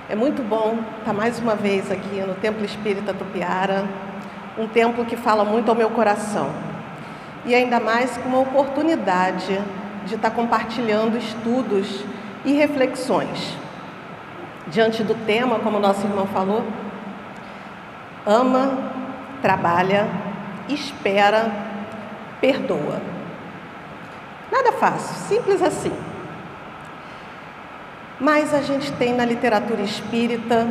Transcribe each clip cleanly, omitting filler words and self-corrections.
É muito bom estar mais uma vez aqui no Templo Espírita Tupiara, um templo que fala muito ao meu coração. E ainda mais com uma oportunidade de estar compartilhando estudos e reflexões. Diante do tema, como nosso irmão falou, ama, trabalha, espera, perdoa. Nada fácil, simples assim. Mas a gente tem na literatura espírita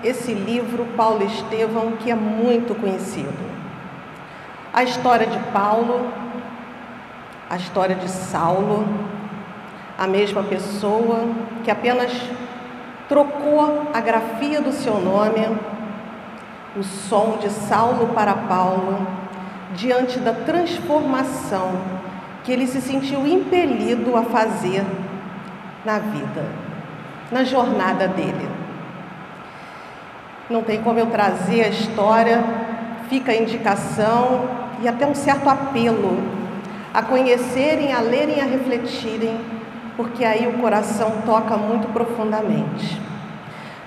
esse livro, Paulo Estevão, que é muito conhecido. A história de Paulo, a história de Saulo, a mesma pessoa que apenas trocou a grafia do seu nome, o som de Saulo para Paulo, diante da transformação que ele se sentiu impelido a fazer na vida, na jornada dele. Não tem como eu trazer a história, fica a indicação e até um certo apelo a conhecerem, a lerem, a refletirem, porque aí o coração toca muito profundamente.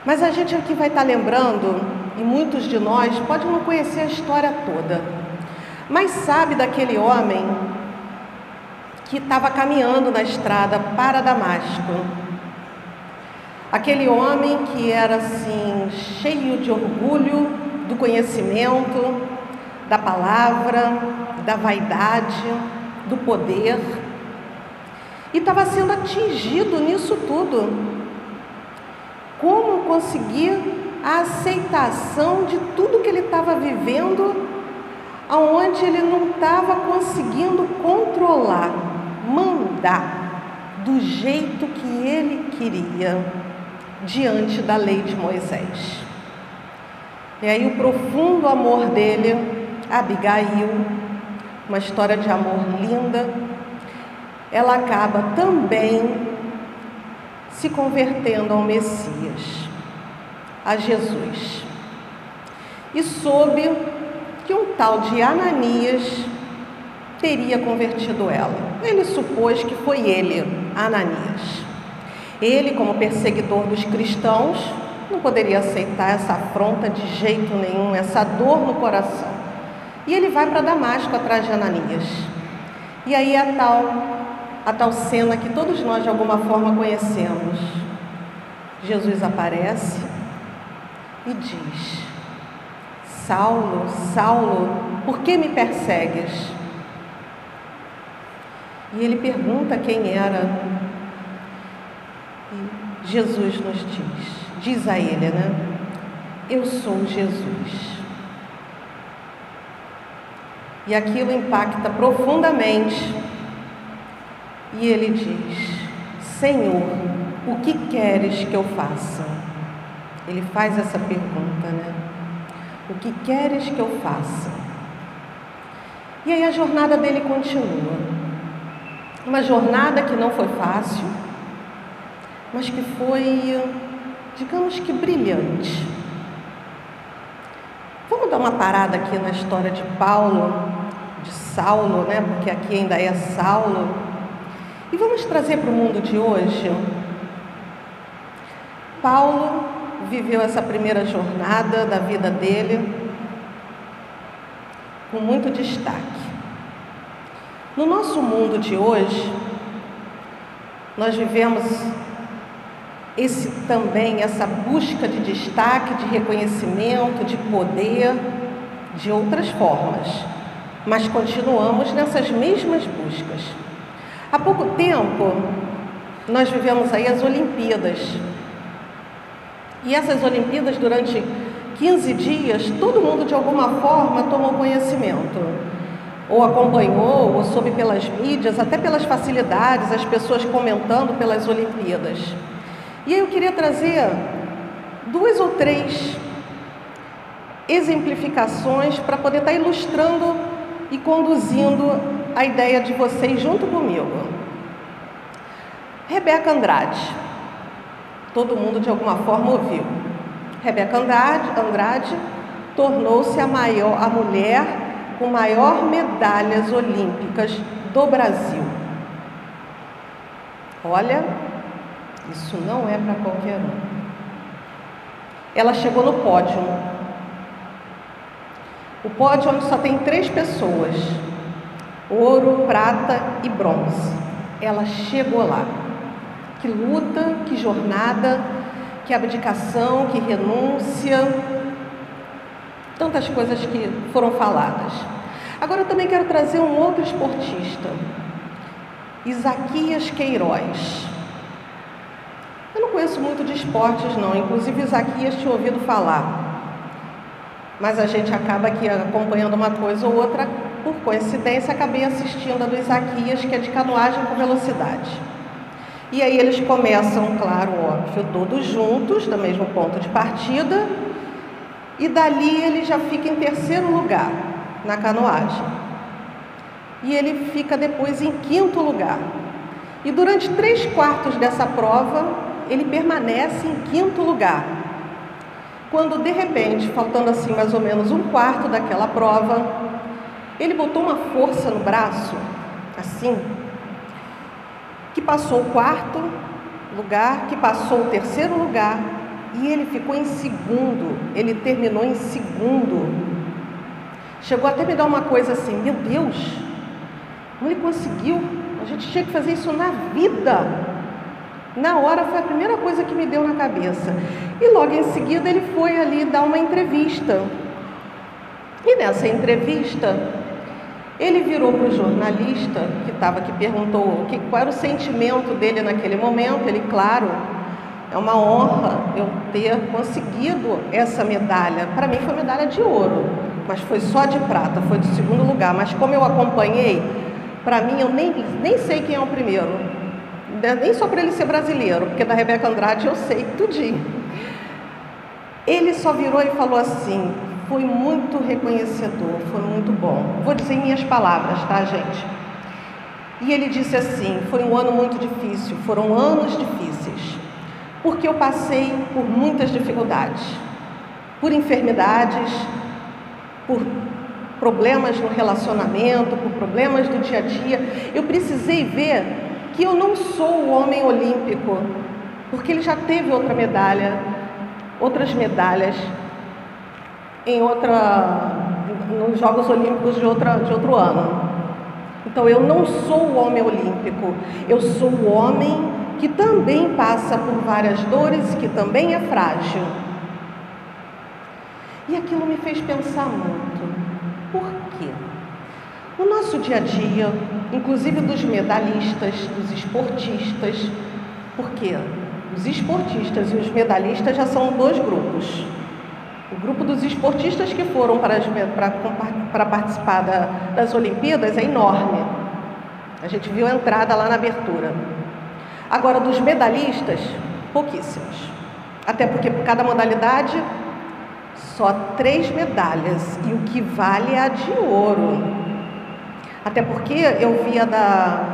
Mas a gente aqui vai estar lembrando, e muitos de nós podem não conhecer a história toda, mas sabe daquele homem que estava caminhando na estrada para Damasco. Aquele homem que era assim, cheio de orgulho do conhecimento, da palavra, da vaidade, do poder, e estava sendo atingido nisso tudo. Como conseguir a aceitação de tudo que ele estava vivendo, aonde ele não estava conseguindo controlar, mandar do jeito que ele queria, diante da lei de Moisés. E aí o profundo amor dele, Abigail, uma história de amor linda, ela acaba também se convertendo ao Messias, a Jesus. E soube que um tal de Ananias teria convertido ela. Ele supôs que foi ele, Ananias. Ele, como perseguidor dos cristãos, não poderia aceitar essa afronta de jeito nenhum, essa dor no coração. E ele vai para Damasco atrás de Ananias. E aí a tal cena que todos nós de alguma forma conhecemos. Jesus aparece e diz: Saulo, Saulo, por que me persegues? E ele pergunta quem era. E Jesus nos diz a ele, né? Eu sou Jesus. E aquilo impacta profundamente. E ele diz: Senhor, o que queres que eu faça? Ele faz essa pergunta, né? O que queres que eu faça? E aí a jornada dele continua. Uma jornada que não foi fácil, mas que foi, digamos que brilhante. Vamos dar uma parada aqui na história de Paulo, de Saulo, né? Porque aqui ainda é Saulo. E vamos trazer para o mundo de hoje. Paulo viveu essa primeira jornada da vida dele com muito destaque. No nosso mundo de hoje, nós vivemos essa busca de destaque, de reconhecimento, de poder, de outras formas, mas continuamos nessas mesmas buscas. Há pouco tempo, nós vivemos aí as Olimpíadas. E essas Olimpíadas, durante 15 dias, todo mundo de alguma forma tomou conhecimento. Ou acompanhou, ou soube pelas mídias, até pelas facilidades, as pessoas comentando pelas Olimpíadas. E aí eu queria trazer 2 ou 3 exemplificações para poder estar ilustrando e conduzindo a ideia de vocês junto comigo. Rebeca Andrade. Todo mundo de alguma forma ouviu. Rebeca Andrade tornou-se a mulher com maior medalhas olímpicas do Brasil. Olha, isso não é para qualquer um. ela chegou no pódio. O pódio onde só tem 3 pessoas: ouro, prata e bronze. Ela chegou lá. Que luta, que jornada, que abdicação, que renúncia, tantas coisas que foram faladas. Agora eu também quero trazer um outro esportista, Isaquias Queiroz. Eu não conheço muito de esportes não, inclusive Isaquias tinha ouvido falar, mas a gente acaba aqui acompanhando uma coisa ou outra. Por coincidência, acabei assistindo a do Isaquias, que é de canoagem com velocidade. E aí eles começam, claro, óbvio, todos juntos, do mesmo ponto de partida, e dali ele já fica em 3º lugar na canoagem. E ele fica depois em 5º lugar. E durante 3/4 dessa prova, ele permanece em 5º lugar. Quando, de repente, faltando assim mais ou menos 1/4 daquela prova, ele botou uma força no braço, assim, que passou o 4º lugar, que passou o 3º lugar, e ele ficou em 2º, ele terminou em 2º. Chegou até a me dar uma coisa assim: meu Deus, ele conseguiu, a gente tinha que fazer isso na vida. Na hora foi a primeira coisa que me deu na cabeça. E logo em seguida ele foi ali dar uma entrevista. E nessa entrevista, ele virou para o jornalista que estava aqui, perguntou qual era o sentimento dele naquele momento. Ele, claro, é uma honra eu ter conseguido essa medalha. Para mim foi medalha de ouro, mas foi só de prata, foi de 2º lugar. Mas como eu acompanhei, para mim eu nem sei quem é o primeiro, nem só para ele ser brasileiro, porque da Rebeca Andrade eu sei tudinho. Ele só virou e falou assim: foi muito reconhecedor, foi muito bom. Vou dizer em minhas palavras, tá, gente? E ele disse assim: foi um ano muito difícil, foram anos difíceis, porque eu passei por muitas dificuldades, por enfermidades, por problemas no relacionamento, por problemas do dia a dia. Eu precisei ver que eu não sou o homem olímpico, porque ele já teve outras medalhas nos Jogos Olímpicos de outro ano. Então eu não sou o homem olímpico, eu sou o homem que também passa por várias dores, que também é frágil. E aquilo me fez pensar muito. Por quê? No nosso dia a dia, inclusive dos medalhistas, dos esportistas, porque os esportistas e os medalhistas já são 2 grupos. O grupo dos esportistas que foram para participar das Olimpíadas é enorme. A gente viu a entrada lá na abertura. Agora, dos medalhistas, pouquíssimos. Até porque por cada modalidade, só 3 medalhas. E o que vale é a de ouro. Até porque eu vi a da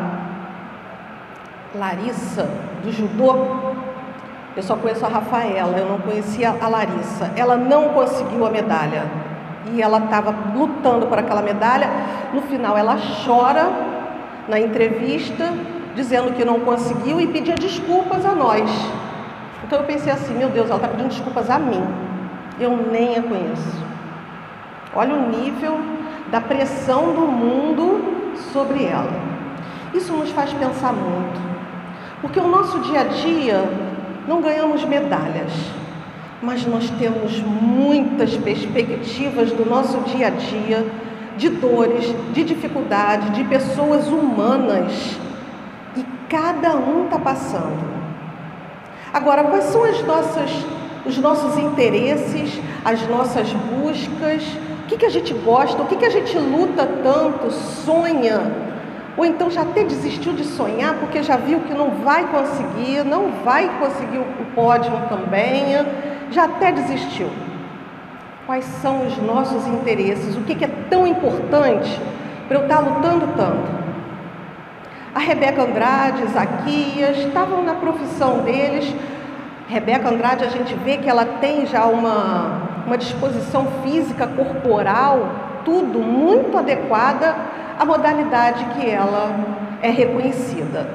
Larissa, do judô. Eu só conheço a Rafaela, eu não conhecia a Larissa. Ela não conseguiu a medalha. E ela estava lutando por aquela medalha. No final, ela chora na entrevista, dizendo que não conseguiu e pedia desculpas a nós. Então eu pensei assim: meu Deus, ela está pedindo desculpas a mim. Eu nem a conheço. Olha o nível da pressão do mundo sobre ela. Isso nos faz pensar muito. Porque o nosso dia a dia, não ganhamos medalhas, mas nós temos muitas perspectivas do nosso dia a dia, de dores, de dificuldade, de pessoas humanas, e cada um está passando. Agora, quais são os nossos interesses, as nossas buscas? O que a gente gosta, o que a gente luta tanto, sonha? Ou então já até desistiu de sonhar porque já viu que não vai conseguir o pódio também, já até desistiu. Quais são os nossos interesses? O que é tão importante para eu estar lutando tanto? A Rebeca Andrade, Isaquias, estavam na profissão deles. Rebeca Andrade, a gente vê que ela tem já uma disposição física, corporal, tudo muito adequada à modalidade que ela é reconhecida.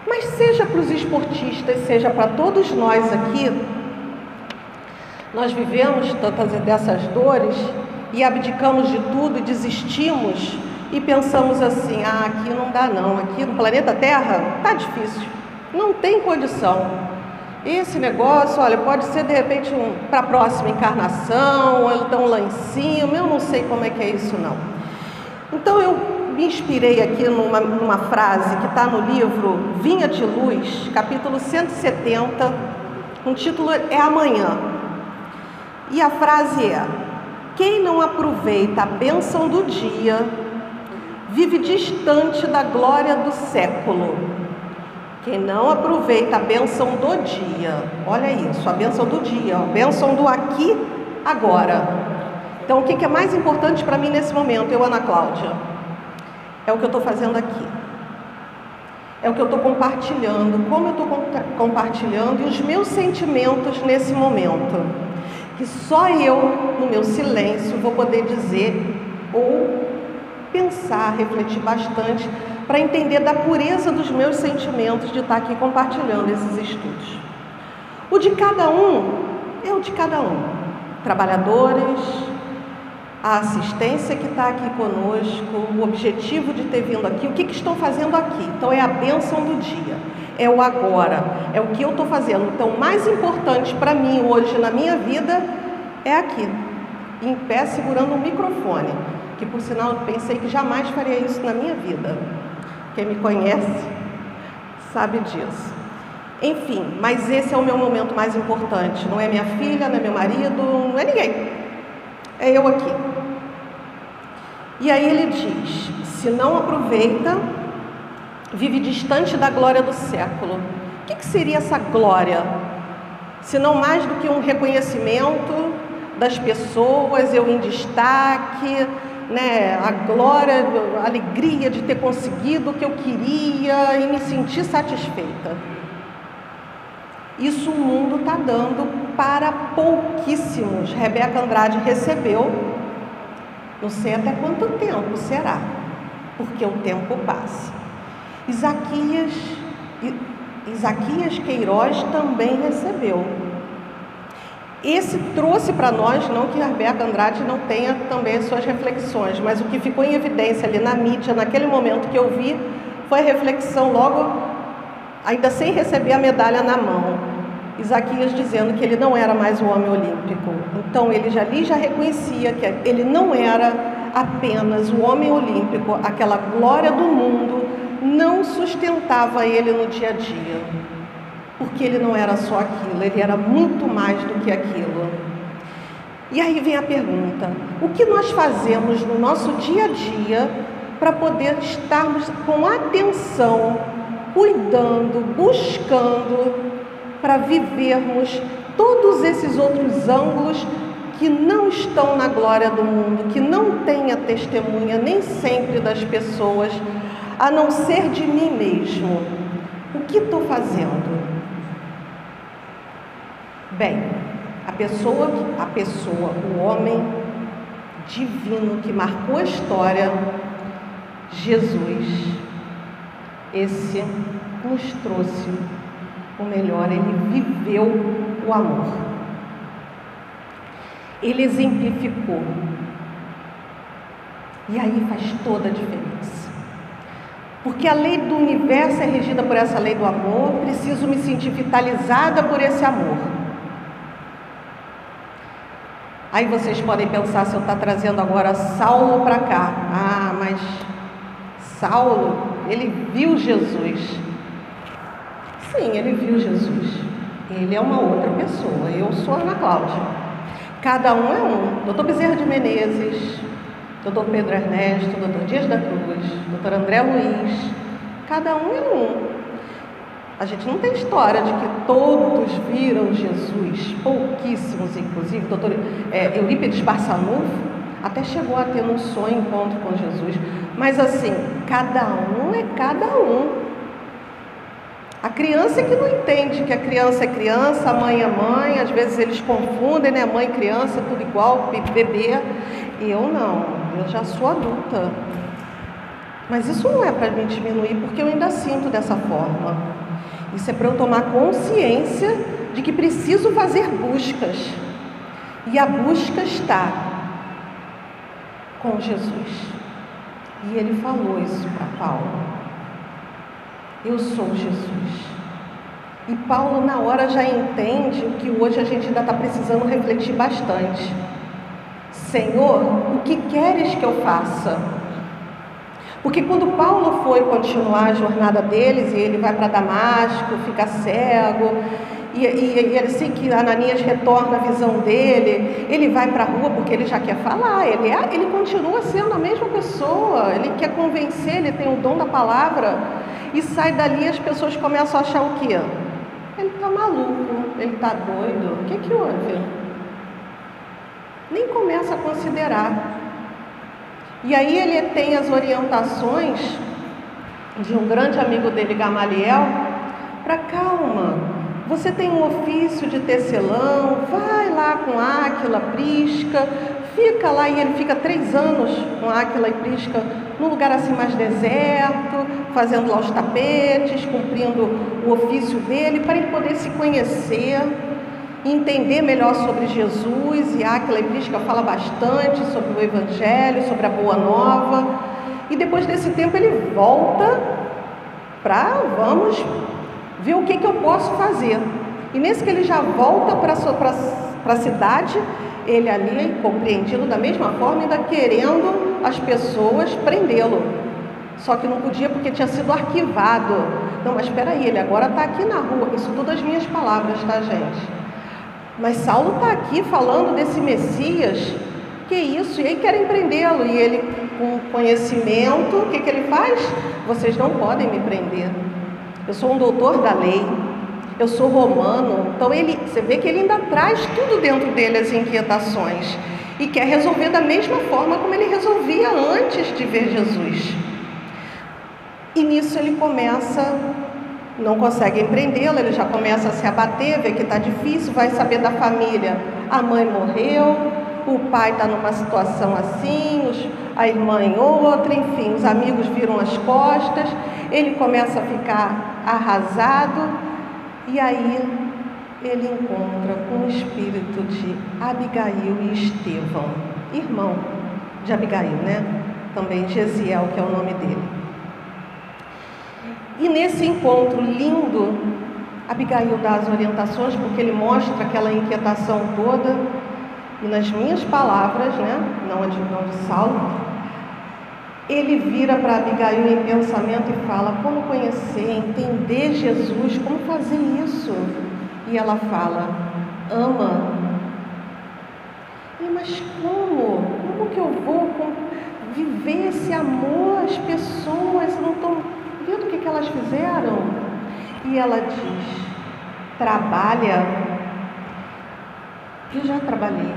Mas seja para os esportistas, seja para todos nós aqui, Nós vivemos tantas dessas dores e abdicamos de tudo e desistimos e pensamos assim: ah, aqui não dá não, aqui no planeta Terra tá difícil, não tem condição. Esse negócio, olha, pode ser de repente para a próxima encarnação, ou então lá em cima, eu não sei como é que é isso não. Então eu me inspirei aqui numa frase que está no livro Vinha de Luz, capítulo 170, o título é Amanhã. E a frase é: quem não aproveita a bênção do dia, vive distante da glória do século. Quem não aproveita a bênção do dia, olha isso, a bênção do dia, a bênção do aqui, agora. Então, o que é mais importante para mim nesse momento, eu, Ana Cláudia? É o que eu estou fazendo aqui. É o que eu estou compartilhando, como eu estou compartilhando e os meus sentimentos nesse momento. Que só eu, no meu silêncio, vou poder dizer ou pensar, refletir bastante para entender da pureza dos meus sentimentos de estar aqui compartilhando esses estudos. O de cada um é o de cada um. Trabalhadores, a assistência que está aqui conosco, o objetivo de ter vindo aqui, o que estão fazendo aqui. Então é a bênção do dia, é o agora, é o que eu estou fazendo. Então o mais importante para mim hoje na minha vida é aqui, em pé segurando um microfone, que por sinal eu pensei que jamais faria isso na minha vida. Quem me conhece sabe disso. Enfim, mas esse é o meu momento mais importante. Não é minha filha, não é meu marido, não é ninguém. É eu aqui. E aí ele diz: se não aproveita, vive distante da glória do século. O que seria essa glória? Se não mais do que um reconhecimento das pessoas, eu em destaque, né, a glória, a alegria de ter conseguido o que eu queria e me sentir satisfeita. Isso o mundo está dando para pouquíssimos. Rebeca Andrade recebeu, não sei até quanto tempo será, porque o tempo passa. Isaquias Queiroz também recebeu. Esse trouxe para nós, não que a Rebeca Andrade não tenha também as suas reflexões, mas o que ficou em evidência ali na mídia, naquele momento que eu vi, foi a reflexão logo, ainda sem receber a medalha na mão. Isaquias dizendo que ele não era mais o homem olímpico. Então ele já reconhecia que ele não era apenas o homem olímpico, aquela glória do mundo não sustentava ele no dia a dia. Porque ele não era só aquilo, ele era muito mais do que aquilo. E aí vem a pergunta: o que nós fazemos no nosso dia a dia para poder estarmos com atenção, cuidando, buscando, para vivermos todos esses outros ângulos que não estão na glória do mundo, que não têm a testemunha nem sempre das pessoas, a não ser de mim mesmo? O que estou fazendo? Bem, a pessoa, o homem divino que marcou a história, Jesus, esse nos trouxe o melhor, ele viveu o amor. Ele exemplificou. E aí faz toda a diferença. Porque a lei do universo é regida por essa lei do amor, preciso me sentir vitalizada por esse amor. Aí vocês podem pensar se eu estou trazendo agora Saulo para cá. Ah, mas Saulo, ele viu Jesus. Sim, ele viu Jesus. Ele é uma outra pessoa. Eu sou Ana Cláudia. Cada um é um. Doutor Bezerra de Menezes, doutor Pedro Ernesto, doutor Dias da Cruz, doutor André Luiz. Cada um é um. A gente não tem história de que todos viram Jesus, pouquíssimos, inclusive. Doutor Eurípides Barçanufo até chegou a ter um sonho, encontro com Jesus. Mas assim, cada um é cada um. A criança é que não entende que a criança é criança, a mãe é mãe, às vezes eles confundem, né? Mãe e criança, tudo igual, bebê. Eu não, eu já sou adulta. Mas isso não é para me diminuir, porque eu ainda sinto dessa forma. Isso é para eu tomar consciência de que preciso fazer buscas. E a busca está com Jesus. E ele falou isso para Paulo: eu sou Jesus. E Paulo na hora já entende o que hoje a gente ainda está precisando refletir bastante. Senhor, o que queres que eu faça? Porque quando Paulo foi continuar a jornada deles, e ele vai para Damasco, fica cego, e ele sei que Ananias retorna a visão dele, ele vai para a rua porque ele já quer falar, ele continua sendo a mesma pessoa, ele quer convencer, ele tem o dom da palavra, e sai dali, as pessoas começam a achar o quê? Ele está maluco, ele está doido, o que houve? Nem começa a considerar. E aí ele tem as orientações de um grande amigo dele, Gamaliel, para calma, você tem um ofício de tecelão, vai lá com Áquila, Prisca, fica lá, e ele fica 3 anos com Áquila e Prisca, num lugar assim mais deserto, fazendo lá os tapetes, cumprindo o ofício dele, para ele poder se conhecer, entender melhor sobre Jesus. E Áquila e Prisca fala bastante sobre o Evangelho, sobre a Boa Nova, e depois desse tempo ele volta para, vamos ver o que eu posso fazer. E nesse que ele já volta para a cidade, ele ali, compreendido da mesma forma, ainda querendo as pessoas prendê-lo. Só que não podia porque tinha sido arquivado. Não, mas espera aí, ele agora está aqui na rua. Isso tudo as minhas palavras, tá, gente? Mas Saulo está aqui falando desse Messias, que isso? E aí querem prendê-lo. E ele, com conhecimento, o que ele faz? Vocês não podem me prender. Eu sou um doutor da lei, eu sou romano. Então você vê que ele ainda traz tudo dentro dele, as inquietações, e quer resolver da mesma forma como ele resolvia antes de ver Jesus. E nisso ele começa, não consegue prendê-lo, ele já começa a se abater, vê que está difícil, vai saber da família. A mãe morreu, o pai está numa situação assim, a irmã em outra, enfim, os amigos viram as costas, ele começa a ficar arrasado, e aí ele encontra com o espírito de Abigail e Estevão, irmão de Abigail, né? Também Gesiel, que é o nome dele. E nesse encontro lindo, Abigail dá as orientações, porque ele mostra aquela inquietação toda, e nas minhas palavras, né, não de Saulo, ele vira para Abigail em pensamento e fala: como conhecer, entender Jesus, como fazer isso? E ela fala: ama. Mas como? Como que eu vou viver esse amor às pessoas? Não estão vendo o que elas fizeram? E ela diz: trabalha. Eu já trabalhei.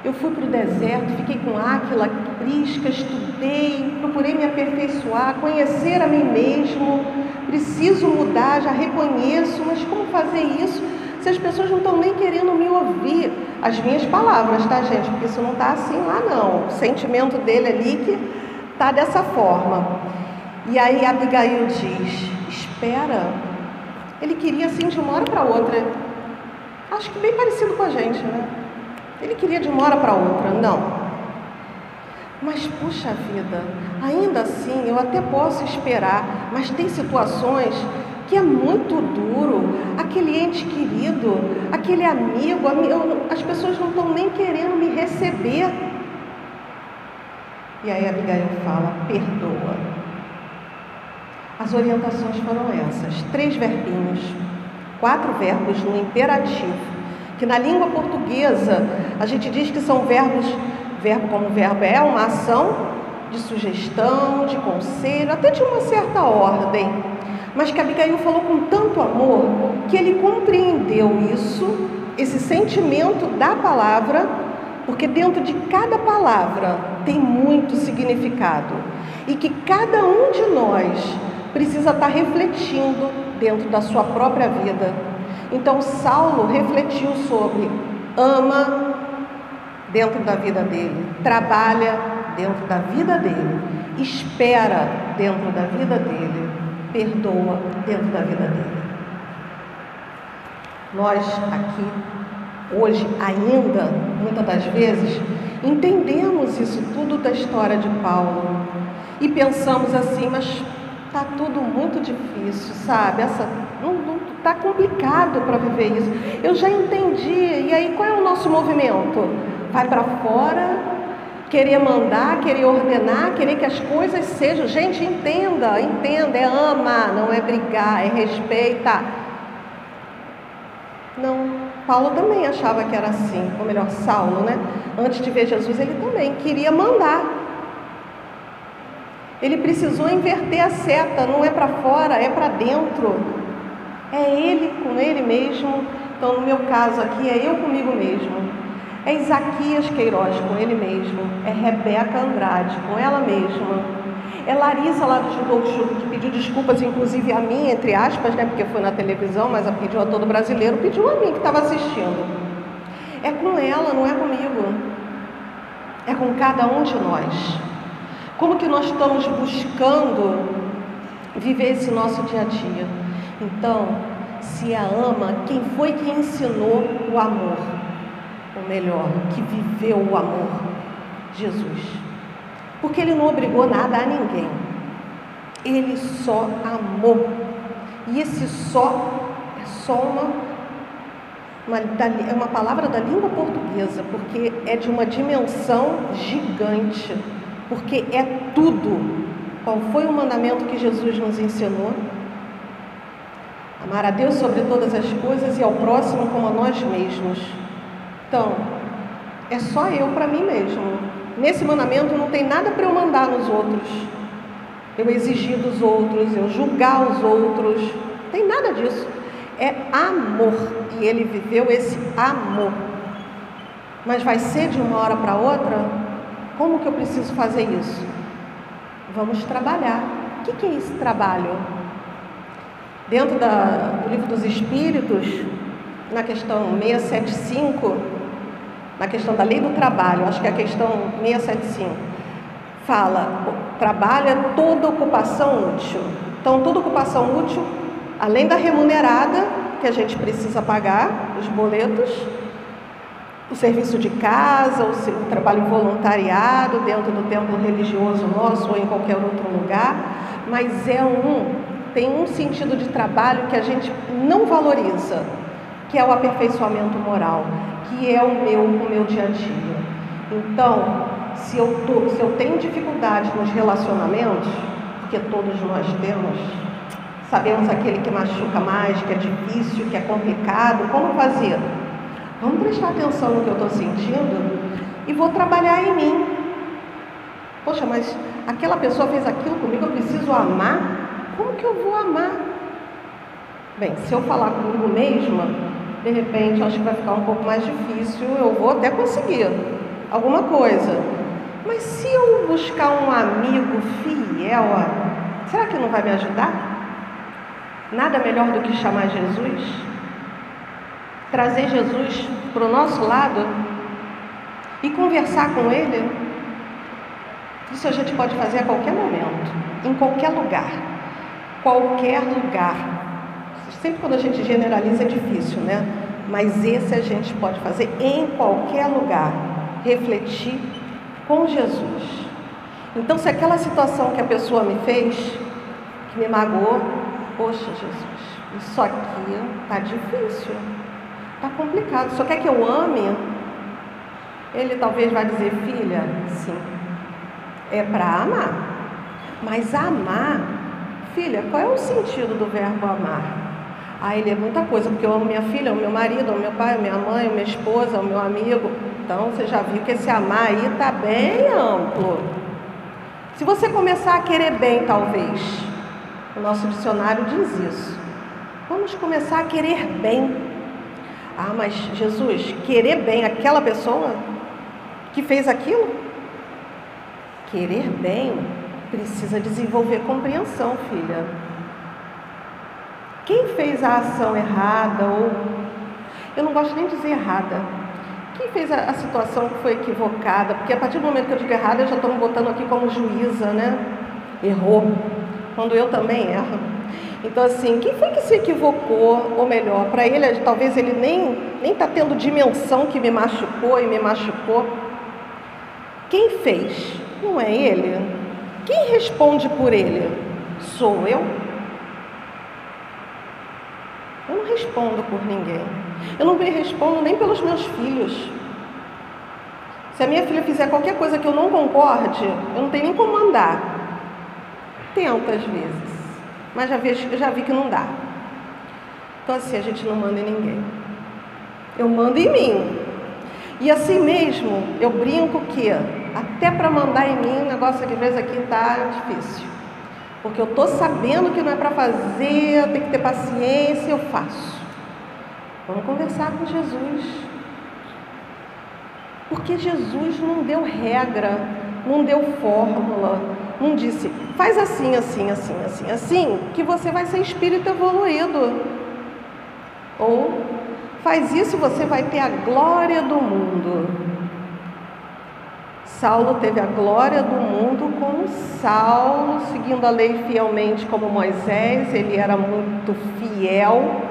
Eu fui para o deserto, fiquei com Áquila, Prisca, estudei, procurei me aperfeiçoar, conhecer a mim mesmo. Preciso mudar, já reconheço, mas como fazer isso se as pessoas não estão nem querendo me ouvir? As minhas palavras, tá, gente? Porque isso não está assim lá, não. O sentimento dele ali que está dessa forma. E aí Abigail diz: espera. Ele queria assim de uma hora para outra. Acho que bem parecido com a gente, né? Ele queria de uma hora para outra, não. Mas, puxa vida, ainda assim eu até posso esperar, mas tem situações que é muito duro. Aquele ente querido, aquele amigo, as pessoas não estão nem querendo me receber. E aí Abigail fala: perdoa. As orientações foram essas, 3 verbinhos, 4 verbos no imperativo, que na língua portuguesa a gente diz que são verbos, verbo como verbo é uma ação de sugestão, de conselho, até de uma certa ordem, mas que Abigail falou com tanto amor que ele compreendeu isso, esse sentimento da palavra, porque dentro de cada palavra tem muito significado e que cada um de nós precisa estar refletindo dentro da sua própria vida. Então Saulo refletiu sobre ama dentro da vida dele, trabalha dentro da vida dele, espera dentro da vida dele, perdoa dentro da vida dele. Nós aqui hoje ainda, muitas das vezes, entendemos isso tudo da história de Paulo e pensamos assim, mas está tudo muito difícil, sabe? Não está complicado para viver isso. Eu já entendi. E aí, qual é o nosso movimento? Vai para fora, querer mandar, querer ordenar, querer que as coisas sejam. Gente, entenda, é ama, não é brigar, é respeita. Não, Paulo também achava que era assim, ou melhor, Saulo, né? Antes de ver Jesus, ele também queria mandar. Ele precisou inverter a seta, não é para fora, é para dentro. É ele com ele mesmo. Então, no meu caso aqui, é eu comigo mesmo. É Isaquias Queiroz com ele mesmo. É Rebeca Andrade com ela mesma. É Larissa lá do Judô que pediu desculpas, inclusive a mim, entre aspas, né? Porque foi na televisão, mas pediu a todo brasileiro, pediu a mim que estava assistindo. É com ela, não é comigo. É com cada um de nós. Como que nós estamos buscando viver esse nosso dia a dia? Então, se a ama, quem foi que ensinou o amor? Ou melhor, que viveu o amor? Jesus. Porque ele não obrigou nada a ninguém. Ele só amou. E esse só é só uma palavra da língua portuguesa, porque é de uma dimensão gigante. Porque é tudo. Qual foi o mandamento que Jesus nos ensinou? Amar a Deus sobre todas as coisas e ao próximo como a nós mesmos. Então, é só eu para mim mesmo. Nesse mandamento não tem nada para eu mandar nos outros. Eu exigir dos outros, eu julgar os outros. Não tem nada disso. É amor. E ele viveu esse amor. Mas vai ser de uma hora para outra? Como que eu preciso fazer isso? Vamos trabalhar. O que é esse trabalho? Dentro do Livro dos Espíritos, na questão 675, na questão da lei do trabalho, acho que é a questão 675, fala, trabalho é toda ocupação útil. Então, toda ocupação útil, além da remunerada, que a gente precisa pagar, os boletos, o serviço de casa, o trabalho voluntariado dentro do templo religioso nosso ou em qualquer outro lugar, mas tem um sentido de trabalho que a gente não valoriza, que é o aperfeiçoamento moral, que é o meu dia a dia. Então, se eu tenho dificuldade nos relacionamentos, porque todos nós temos, sabemos aquele que machuca mais, que é difícil, que é complicado, como fazer? Vamos prestar atenção no que eu estou sentindo e vou trabalhar em mim. Poxa, mas aquela pessoa fez aquilo comigo, eu preciso amar? Como que eu vou amar? Bem, se eu falar comigo mesma, de repente acho que vai ficar um pouco mais difícil, eu vou até conseguir alguma coisa. Mas se eu buscar um amigo fiel, será que não vai me ajudar? Nada melhor do que chamar Jesus? Trazer Jesus para o nosso lado e conversar com Ele. Isso a gente pode fazer a qualquer momento, em qualquer lugar. Qualquer lugar. Sempre quando a gente generaliza é difícil, né? Mas esse a gente pode fazer em qualquer lugar. Refletir com Jesus. Então, se aquela situação que a pessoa me fez, que me magoou, poxa, Jesus, isso aqui está difícil. Está complicado, só quer que eu ame? Ele talvez vai dizer, filha, sim, é para amar. Mas amar, filha, qual é o sentido do verbo amar? Ele é muita coisa, porque eu amo minha filha, o meu marido, o meu pai, a minha mãe, a minha esposa, o meu amigo. Então, você já viu que esse amar aí está bem amplo. Se você começar a querer bem, talvez, o nosso dicionário diz isso. Vamos começar a querer bem. Mas Jesus, querer bem aquela pessoa que fez aquilo? Querer bem precisa desenvolver compreensão, filha. Quem fez a ação errada, ou eu não gosto nem de dizer errada, quem fez a situação que foi equivocada, porque a partir do momento que eu digo errada, eu já estou me botando aqui como juíza, né? Errou, quando eu também erro. Então, assim, quem foi que se equivocou? Ou melhor, para ele, talvez ele nem está tendo dimensão que me machucou e me machucou. Quem fez? Não é ele. Quem responde por ele? Sou eu? Eu não respondo por ninguém. Eu não me respondo nem pelos meus filhos. Se a minha filha fizer qualquer coisa que eu não concorde, eu não tenho nem como mandar. Tenta às vezes, mas eu já vi que não dá. Então assim, a gente não manda em ninguém. Eu mando em mim. E assim mesmo, eu brinco que até para mandar em mim, o negócio que às vezes aqui está difícil. Porque eu estou sabendo que não é para fazer, eu tenho que ter paciência, eu faço. Vamos conversar com Jesus. Porque Jesus não deu regra, não deu fórmula, não disse, faz assim, assim, assim, assim, assim, que você vai ser espírito evoluído. Ou faz isso, você vai ter a glória do mundo. Saulo teve a glória do mundo como Saulo, seguindo a lei fielmente como Moisés, ele era muito fiel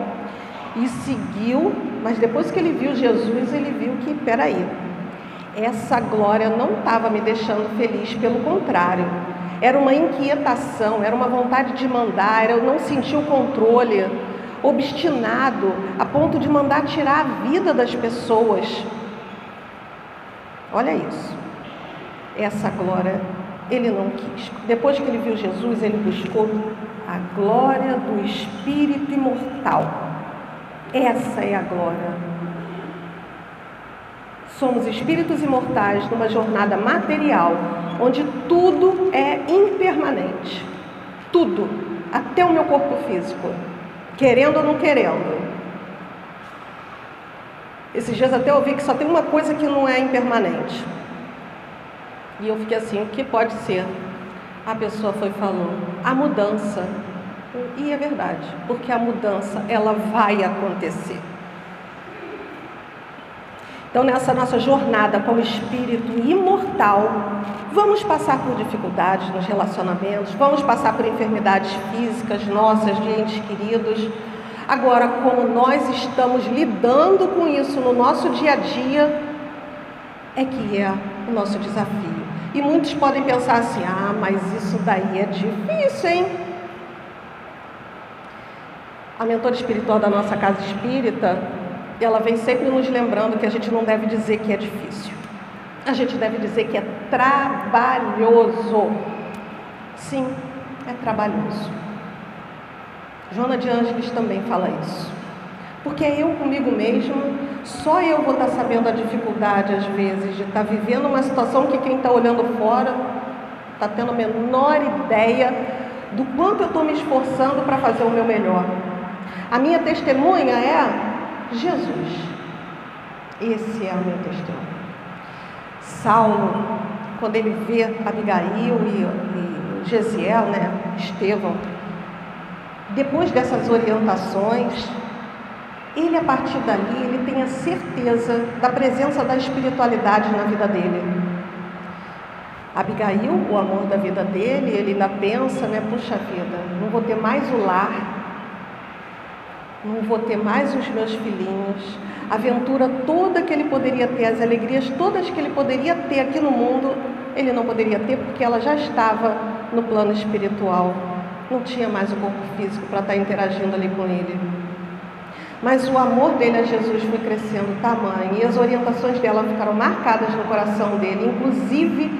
e seguiu, mas depois que ele viu Jesus, ele viu que, peraí, essa glória não estava me deixando feliz, pelo contrário, era uma inquietação, era uma vontade de mandar, eu não sentia o controle, obstinado, a ponto de mandar tirar a vida das pessoas. Olha isso, essa glória ele não quis. Depois que ele viu Jesus, ele buscou a glória do Espírito imortal. Essa é a glória. Somos espíritos imortais numa jornada material, onde tudo é impermanente. Tudo, até o meu corpo físico, querendo ou não querendo. Esses dias até eu vi que só tem uma coisa que não é impermanente. E eu fiquei assim, o que pode ser? A pessoa foi e falou, a mudança. E é verdade, porque a mudança, ela vai acontecer. Então, nessa nossa jornada com o espírito imortal, vamos passar por dificuldades nos relacionamentos, vamos passar por enfermidades físicas nossas, de entes queridos. Agora, como nós estamos lidando com isso no nosso dia a dia, é que é o nosso desafio. E muitos podem pensar assim, mas isso daí é difícil, hein? A mentora espiritual da nossa casa espírita, ela vem sempre nos lembrando que a gente não deve dizer que é difícil. A gente deve dizer que é trabalhoso. Sim, é trabalhoso. Joana de Ângeles também fala isso. Porque eu comigo mesma, só eu vou estar sabendo a dificuldade, às vezes, de estar vivendo uma situação que quem está olhando fora está tendo a menor ideia do quanto eu estou me esforçando para fazer o meu melhor. A minha testemunha é Jesus. Esse é o meu testemunho. Saulo, quando ele vê Abigail e Gesiel, Estevão, depois dessas orientações, ele, a partir dali, ele tem a certeza da presença da espiritualidade na vida dele. Abigail, o amor da vida dele, ele ainda pensa, puxa vida, não vou ter mais o lar, não vou ter mais os meus filhinhos, a aventura toda que ele poderia ter, as alegrias todas que ele poderia ter aqui no mundo, ele não poderia ter porque ela já estava no plano espiritual, não tinha mais o corpo físico para estar interagindo ali com ele. Mas o amor dele a Jesus foi crescendo tamanho, e as orientações dela ficaram marcadas no coração dele, inclusive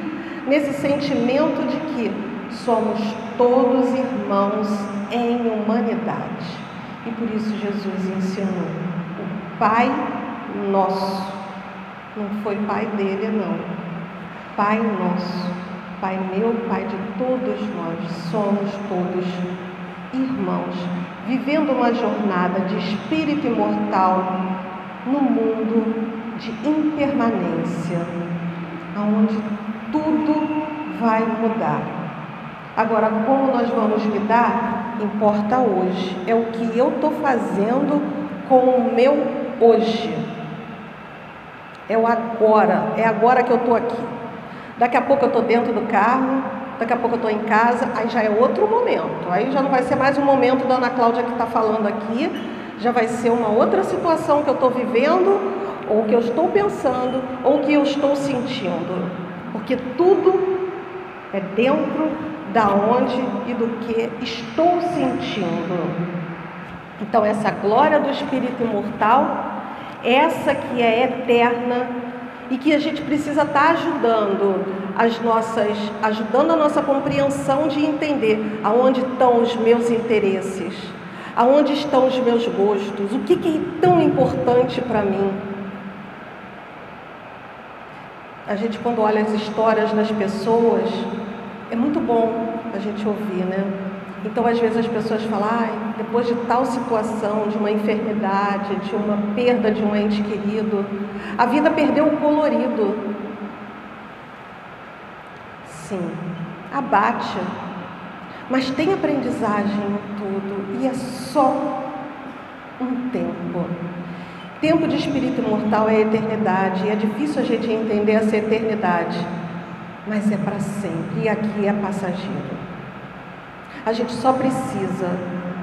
nesse sentimento de que somos todos irmãos em humanidade. E por isso Jesus ensinou o Pai Nosso. Não foi Pai dele, não. Pai Nosso. Pai meu, Pai de todos nós. Somos todos irmãos, vivendo uma jornada de espírito imortal no mundo de impermanência, onde tudo vai mudar. Agora, como nós vamos lidar, importa hoje. É o que eu estou fazendo com o meu hoje. É o agora. É agora que eu estou aqui. Daqui a pouco eu estou dentro do carro, daqui a pouco eu estou em casa, aí já é outro momento. Aí já não vai ser mais um momento da Ana Cláudia que está falando aqui, já vai ser uma outra situação que eu estou vivendo, ou que eu estou pensando, ou que eu estou sentindo. Porque tudo é dentro da onde e do que estou sentindo. Então essa glória do Espírito imortal, essa que é eterna e que a gente precisa estar ajudando a nossa compreensão de entender aonde estão os meus interesses, aonde estão os meus gostos, o que é tão importante para mim. A gente, quando olha as histórias das pessoas, é muito bom a gente ouvir, né? Então, às vezes as pessoas falam, depois de tal situação, de uma enfermidade, de uma perda de um ente querido, a vida perdeu o colorido. Sim, abate, mas tem aprendizagem em tudo, e é só um tempo. Tempo de espírito imortal é a eternidade, e é difícil a gente entender essa eternidade, mas é para sempre, e aqui é passageiro. A gente só precisa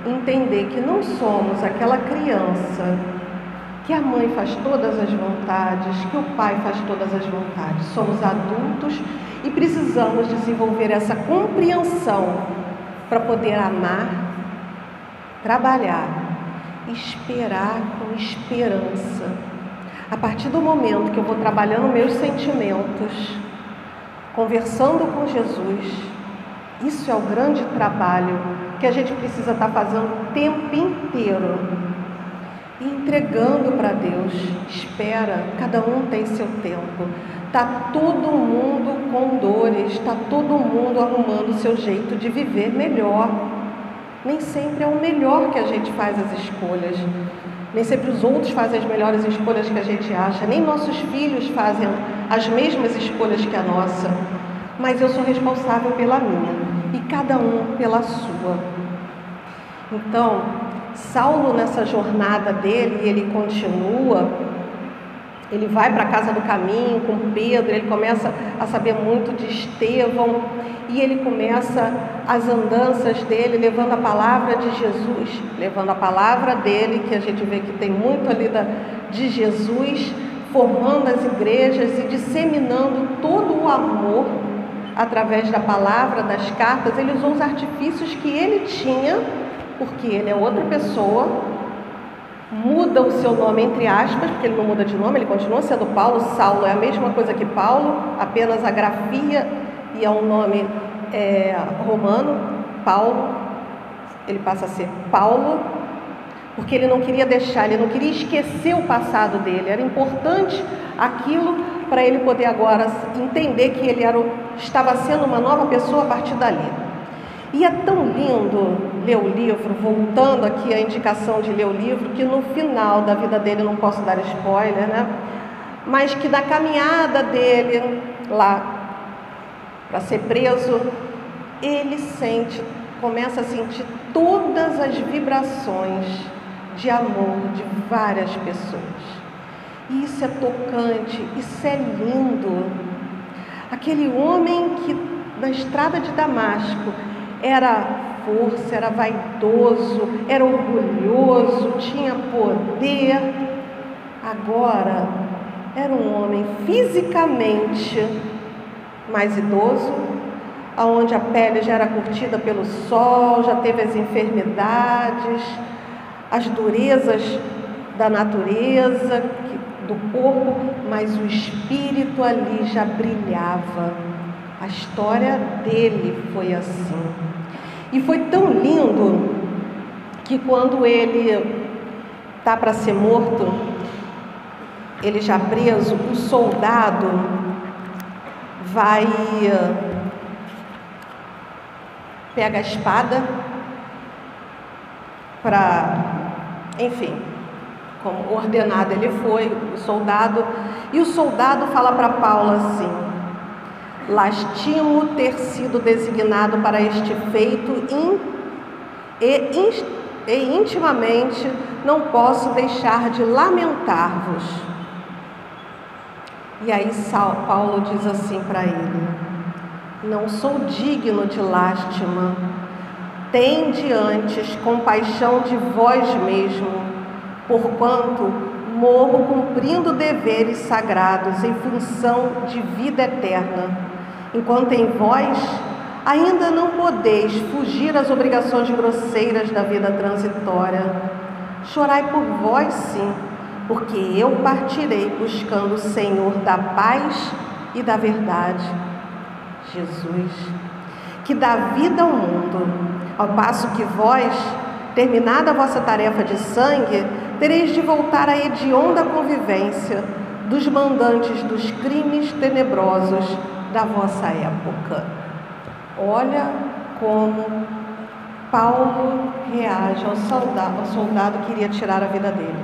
entender que não somos aquela criança que a mãe faz todas as vontades, que o pai faz todas as vontades. Somos adultos e precisamos desenvolver essa compreensão para poder amar, trabalhar, esperar com esperança. A partir do momento que eu vou trabalhando meus sentimentos, conversando com Jesus, isso é o grande trabalho que a gente precisa estar fazendo o tempo inteiro. E entregando para Deus. Espera, cada um tem seu tempo. Está todo mundo com dores, está todo mundo arrumando o seu jeito de viver melhor. Nem sempre é o melhor que a gente faz as escolhas. Nem sempre os outros fazem as melhores escolhas que a gente acha. Nem nossos filhos fazem as mesmas escolhas que a nossa. Mas eu sou responsável pela minha. E cada um pela sua. Então, Saulo, nessa jornada dele, ele continua, ele vai para a casa do caminho com Pedro, ele começa a saber muito de Estevão, e ele começa as andanças dele, levando a palavra de Jesus, levando a palavra dele, que a gente vê que tem muito ali de Jesus, formando as igrejas e disseminando todo o amor através da palavra, das cartas. Ele usou os artifícios que ele tinha, porque ele é outra pessoa, muda o seu nome entre aspas, porque ele não muda de nome, ele continua sendo Paulo. Saulo é a mesma coisa que Paulo, apenas a grafia e é um nome romano. Paulo, ele passa a ser Paulo, porque ele não queria deixar, ele não queria esquecer o passado dele, era importante aquilo para ele poder agora entender que ele estava sendo uma nova pessoa a partir dali. E é tão lindo ler o livro, voltando aqui à indicação de ler o livro, que no final da vida dele, não posso dar spoiler, né? Mas que na caminhada dele lá para ser preso, ele começa a sentir todas as vibrações de amor de várias pessoas. E isso é tocante, isso é lindo. Aquele homem que na estrada de Damasco era força, era vaidoso, era orgulhoso, tinha poder. Agora era um homem fisicamente mais idoso, onde a pele já era curtida pelo sol, já teve as enfermidades, as durezas da natureza, do corpo, mas o espírito ali já brilhava. A história dele foi assim. E foi tão lindo que quando ele está para ser morto, ele já preso, um soldado pega a espada como ordenado ele foi, o soldado, e o soldado fala para Paulo assim: lastimo ter sido designado para este feito e intimamente não posso deixar de lamentar-vos. E aí Paulo diz assim para ele: não sou digno de lástima. Tende antes compaixão de vós mesmo, porquanto morro cumprindo deveres sagrados em função de vida eterna, enquanto em vós ainda não podeis fugir às obrigações grosseiras da vida transitória. Chorai por vós, sim, porque eu partirei buscando o Senhor da paz e da verdade, Jesus, que dá vida ao mundo, ao passo que vós, terminada a vossa tarefa de sangue, tereis de voltar à hedionda convivência dos mandantes dos crimes tenebrosos da vossa época. Olha como Paulo reage ao soldado que iria tirar a vida dele.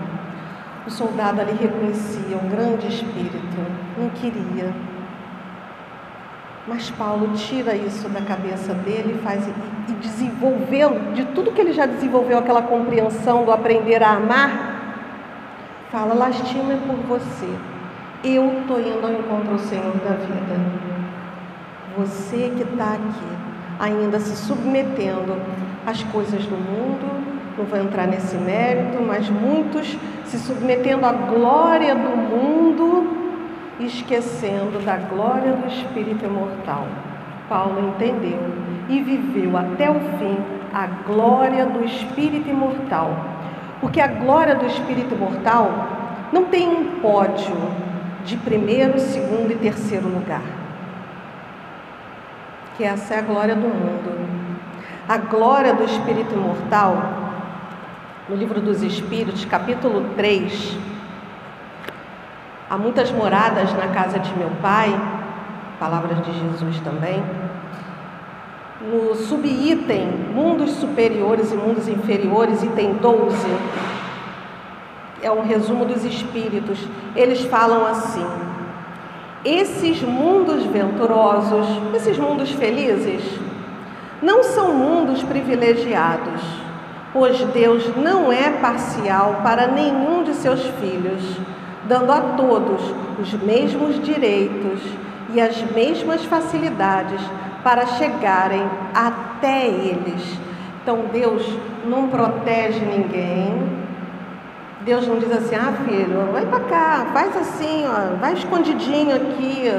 O soldado ali reconhecia um grande espírito, não queria. Mas Paulo tira isso da cabeça dele e desenvolvendo, de tudo que ele já desenvolveu, aquela compreensão do aprender a amar, fala: lastima por você, eu estou indo ao encontro do Senhor da vida. Você que está aqui, ainda se submetendo às coisas do mundo, não vou entrar nesse mérito, mas muitos se submetendo à glória do mundo, esquecendo da glória do Espírito imortal. Paulo entendeu e viveu até o fim a glória do Espírito imortal, porque a glória do Espírito imortal não tem um pódio de primeiro, segundo e terceiro lugar, que essa é a glória do mundo. A glória do Espírito imortal, no Livro dos Espíritos, capítulo 3, há muitas moradas na casa de meu Pai, palavras de Jesus também. No subitem mundos superiores e mundos inferiores, item 12, é um resumo dos espíritos. Eles falam assim: esses mundos venturosos, esses mundos felizes, não são mundos privilegiados, pois Deus não é parcial para nenhum de seus filhos, dando a todos os mesmos direitos e as mesmas facilidades para chegarem até eles. Então Deus não protege ninguém. Deus não diz assim: ah, filho, vai para cá, faz assim, ó, vai escondidinho aqui.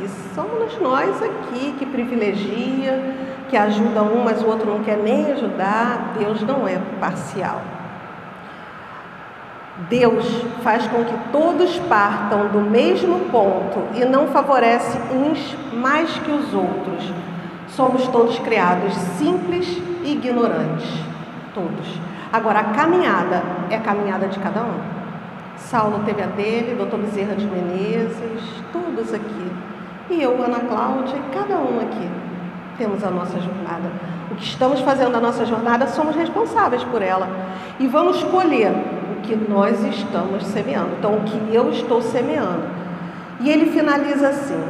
E somos nós aqui que privilegia, que ajuda um, mas o outro não quer nem ajudar. Deus não é parcial. Deus faz com que todos partam do mesmo ponto e não favorece uns mais que os outros. Somos todos criados simples e ignorantes, todos. Agora, a caminhada é a caminhada de cada um. Saulo teve a dele, Dr. Bezerra de Menezes, todos aqui. E eu, Ana Cláudia, e cada um aqui temos a nossa jornada. O que estamos fazendo na nossa jornada, somos responsáveis por ela. E vamos colher o que nós estamos semeando. Então, o que eu estou semeando. E ele finaliza assim: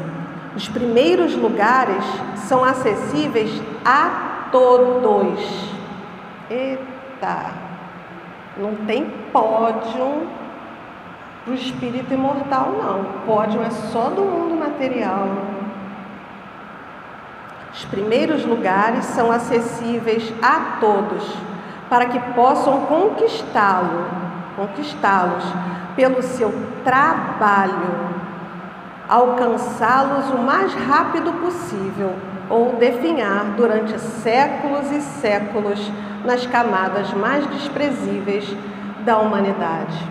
os primeiros lugares são acessíveis a todos. Eita! Não tem pódio para o espírito imortal, não. Pódio é só do mundo material. Os primeiros lugares são acessíveis a todos, para que possam conquistá-los pelo seu trabalho, alcançá-los o mais rápido possível, ou definhar durante séculos e séculos nas camadas mais desprezíveis da humanidade.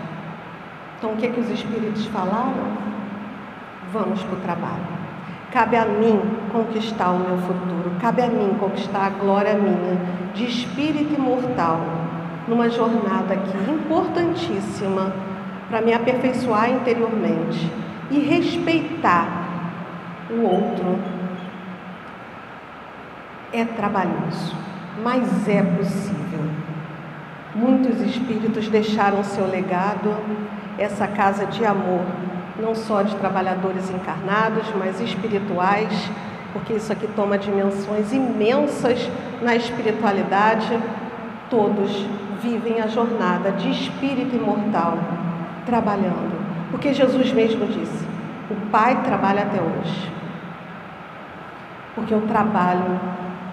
Então, o que os espíritos falaram? Vamos para o trabalho. Cabe a mim conquistar o meu futuro, cabe a mim conquistar a glória minha de espírito imortal, numa jornada aqui importantíssima para me aperfeiçoar interiormente e respeitar o outro. É trabalhoso, mas é possível. Muitos espíritos deixaram seu legado, essa casa de amor, não só de trabalhadores encarnados, mas espirituais, porque isso aqui toma dimensões imensas na espiritualidade. Todos vivem a jornada de espírito imortal, trabalhando, porque Jesus mesmo disse: o Pai trabalha até hoje. porque o trabalho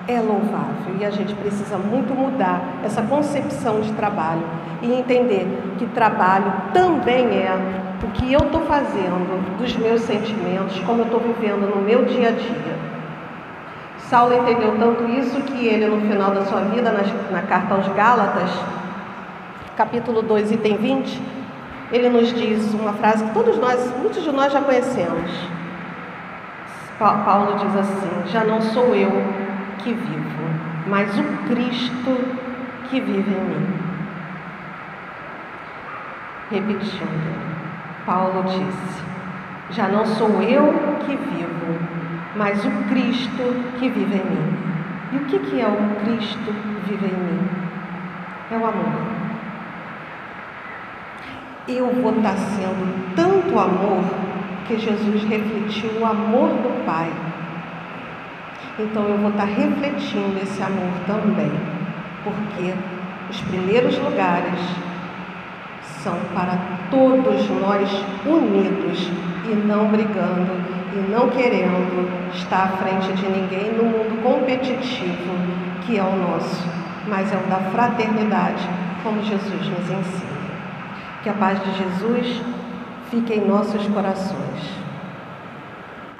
é louvável e a gente precisa muito mudar essa concepção de trabalho e entender que trabalho também é o que eu estou fazendo dos meus sentimentos, como eu estou vivendo no meu dia a dia. Saulo entendeu tanto isso que ele, no final da sua vida, na carta aos Gálatas, capítulo 2, item 20, ele nos diz uma frase que muitos de nós já conhecemos. Paulo diz assim: já não sou eu que vivo, mas o Cristo que vive em mim. Repetindo, Paulo disse: já não sou eu que vivo, mas o Cristo que vive em mim. E o que é o Cristo que vive em mim? É o amor. Eu vou estar sendo tanto amor que Jesus refletiu o amor do Pai. Então eu vou estar refletindo esse amor também, porque os primeiros lugares são para todos nós unidos e não brigando e não querendo estar à frente de ninguém no mundo competitivo que é o nosso, mas é o da fraternidade, como Jesus nos ensina. Que a paz de Jesus fique em nossos corações.